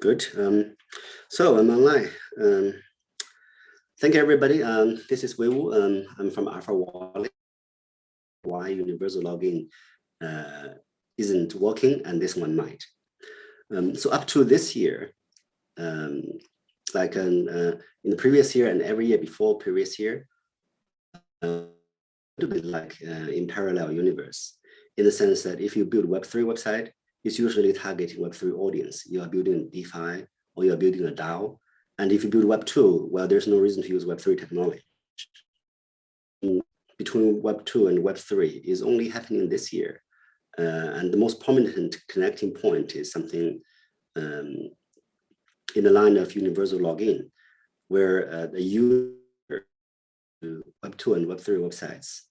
Good. So I'm online. Thank you, everybody. This is Weiwu. I'm from Alphawallet. Why universal login isn't working, and this one might. So up to this year, like in the previous year and every year before previous year, a little bit like in parallel universe, in the sense that if you build Web3 website, it's usually targeting Web3 audience. You are building DeFi or you are building a DAO. And if you build Web2, well, there's no reason to use Web3 technology. Between Web2 and Web3 is only happening this year. And the most prominent connecting point is something in the line of universal login, where the user Web2 and Web3 websites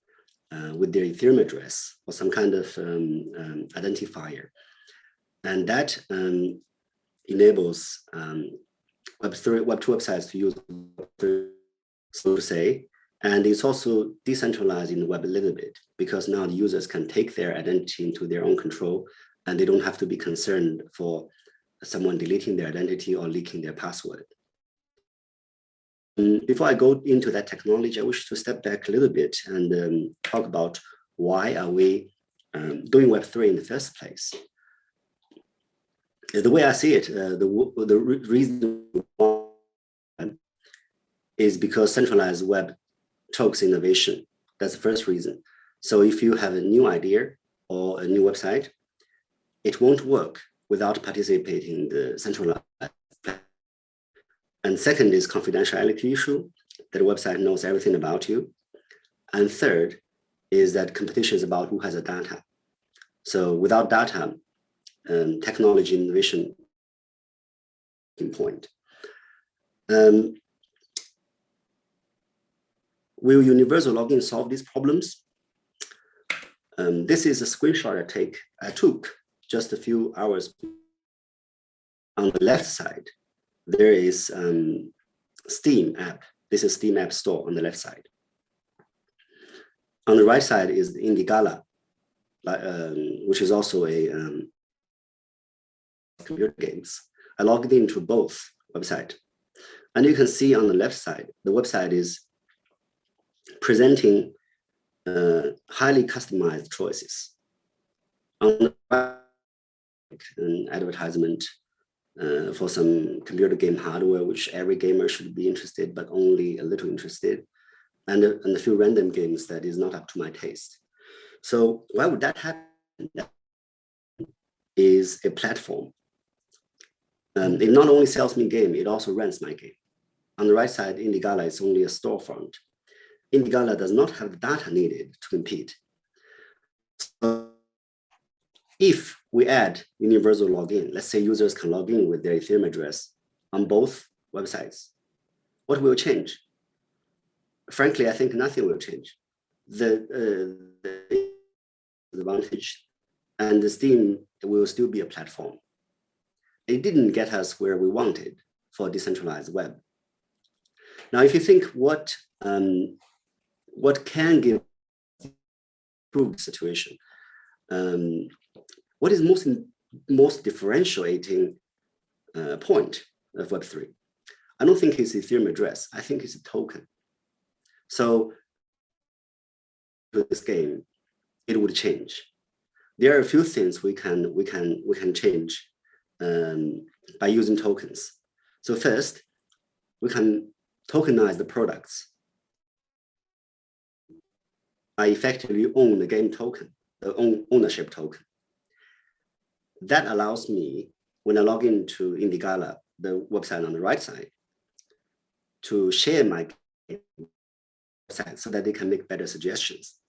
with their Ethereum address or some kind of identifier. And that enables Web2 websites to use Web3, so to say. And it's also decentralized in the web a little bit, because now the users can take their identity into their own control, and they don't have to be concerned for someone deleting their identity or leaking their password. Before I go into that technology, I wish to step back a little bit and talk about why are we doing Web3 in the first place. The way I see it, the reason is because centralized web chokes innovation. That's the first reason. So if you have a new idea or a new website, it won't work without participating in the centralized. And second is confidentiality issue, that the website knows everything about you. And third is that competition is about who has the data. So without data, technology innovation point. Will universal login solve these problems? This is a screenshot I took just a few hours. On the left side, there is Steam app. This is Steam App Store on the left side. On the right side is the Indiego, which is also a computer games. I logged into both websites. And you can see on the left side, the website is presenting highly customized choices. On the right, an advertisement for some computer game hardware, which every gamer should be interested, but only a little interested, and a few random games that is not up to my taste. So why would that happen? That is a platform. It not only sells me game, it also rents my game. On the right side, Indiego is only a storefront. Indiego does not have the data needed to compete. So if we add universal login, let's say users can log in with their Ethereum address on both websites, what will change? Frankly, I think nothing will change. The advantage and the Steam will still be a platform. It didn't get us where we wanted for decentralized web. Now, if you think what can give improved situation, what is most differentiating point of Web3? I don't think it's Ethereum address. I think it's a token. So with this game, it would change. There are a few things we can change by using tokens. So first, we can tokenize the products. I effectively own the game token, the ownership token. That allows me, when I log into Indiego, the website on the right side, to share my website so that they can make better suggestions.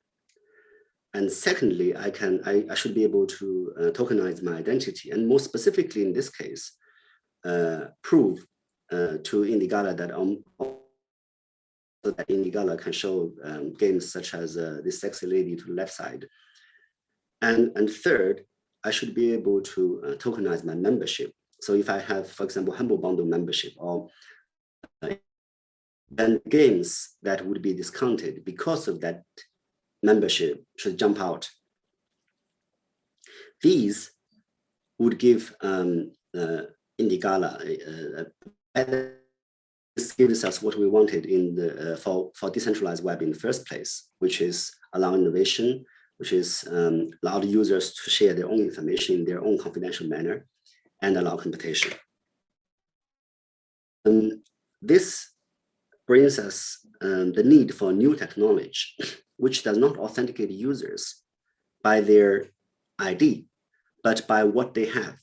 And secondly, I should be able to tokenize my identity, and more specifically in this case, prove to Indiego that so that Indiego can show games such as this sexy lady to the left side. And third, I should be able to tokenize my membership. So if I have, for example, Humble Bundle membership, or then games that would be discounted because of that membership should jump out. These would give Indigala. This gives us what we wanted in the for decentralized web in the first place, which is allow innovation, which is allow the users to share their own information in their own confidential manner, and allow competition. This brings us the need for new technology, which does not authenticate users by their ID, but by what they have,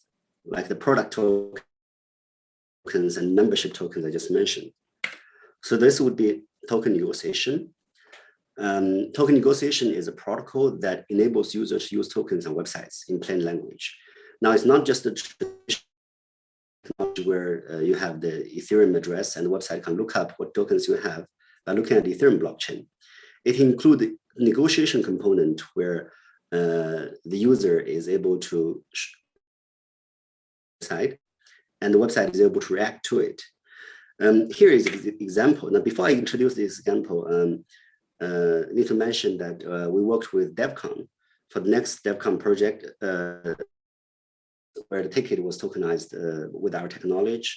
like the product tokens and membership tokens I just mentioned. So this would be token negotiation. Token negotiation is a protocol that enables users to use tokens on websites in plain language. Now, it's not just a traditional technology where you have the Ethereum address and the website can look up what tokens you have by looking at the Ethereum blockchain. It includes the negotiation component where the user is able to decide, and the website is able to react to it. Here is an example. Now, before I introduce this example, I need to mention that we worked with DevCon for the next DevCon project, where the ticket was tokenized with our technology,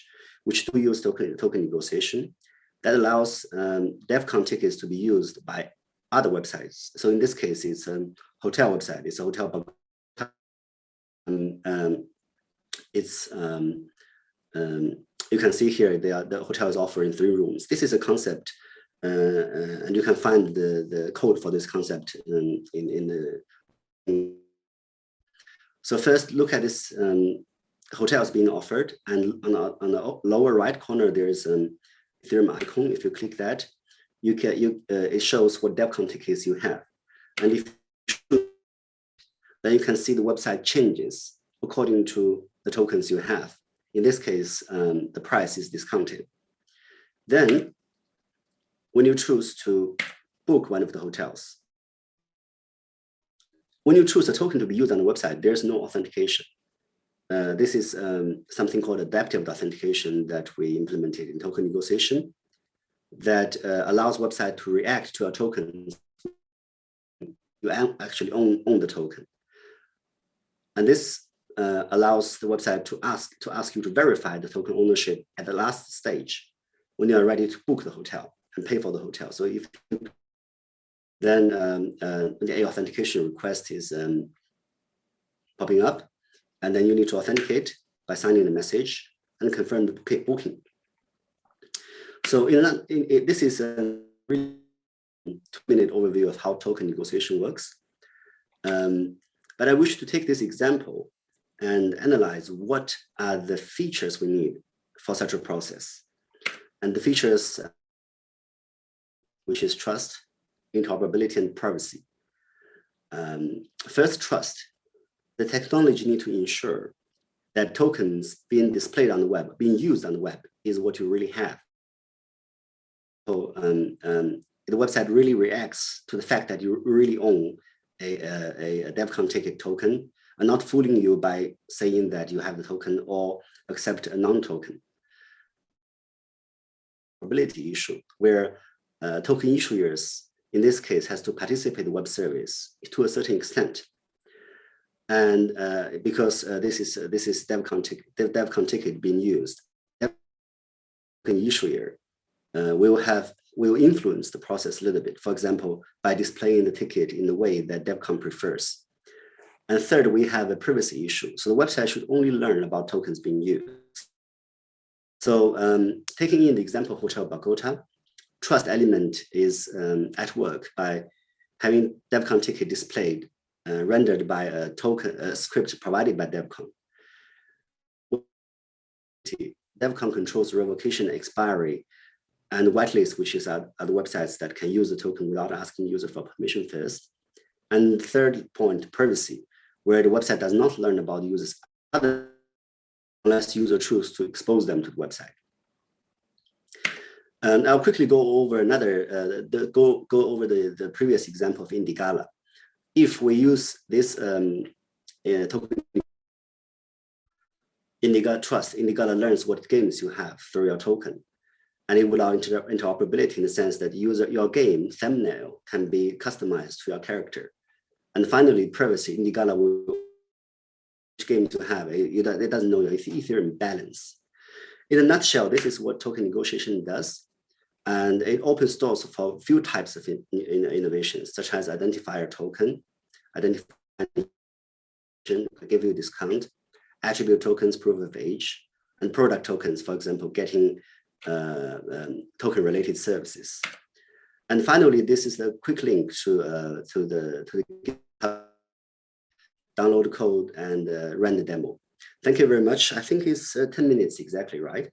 which do use token negotiation. That allows DevCon tickets to be used by other websites. So in this case, it's a hotel website. It's a hotel. You can see here the hotel is offering 3 rooms. This is a concept, and you can find the code for this concept So first, look at this hotels being offered, and on the lower right corner there is an Ethereum icon. If you click that, it shows what DevCon tickets you have, and if then you can see the website changes according to the tokens you have. In this case, the price is discounted. Then, when you choose to book one of the hotels, when you choose a token to be used on the website, there's no authentication. This is something called adaptive authentication that we implemented in token negotiation that allows website to react to a token. You actually own the token. And this allows the website to ask you to verify the token ownership at the last stage when you are ready to book the hotel and pay for the hotel. So if then the authentication request is popping up, and then you need to authenticate by signing the message and confirm the booking. So this is a 2-minute overview of how token negotiation works. But I wish to take this example and analyze what are the features we need for such a process. And the features, which is trust, interoperability, and privacy. First, trust. The technology need to ensure that tokens being displayed on the web, being used on the web, is what you really have. So the website really reacts to the fact that you really own a DevCon ticket token, and not fooling you by saying that you have the token or accept a non-token. Ability issue, where token issuers, in this case, has to participate in the web service to a certain extent. And because this is DevCon ticket being used, token issuer will influence the process a little bit. For example, by displaying the ticket in the way that DevCon prefers. And third, we have a privacy issue. So the website should only learn about tokens being used. So taking in the example of Hotel Bogota, trust element is at work by having DevCon ticket displayed, rendered by a token script provided by DevCon. DevCon controls revocation, expiry, and whitelist, which is are the websites that can use the token without asking the user for permission first. And third point, privacy, where the website does not learn about the users unless the user chooses to expose them to the website. And I'll quickly go over the previous example of Indigala. If we use this token, Indigala learns what games you have through your token. And it will allow interoperability in the sense that your game thumbnail can be customized to your character. And finally, privacy. Indigala will game to have. It doesn't know your Ethereum balance. In a nutshell, this is what token negotiation does. And it opens doors for a few types of innovations, such as identifier token, give you a discount, attribute tokens, proof of age, and product tokens, for example, getting token-related services. And finally, this is a quick link to the GitHub, download code and run the demo. Thank you very much. I think it's 10 minutes exactly, right?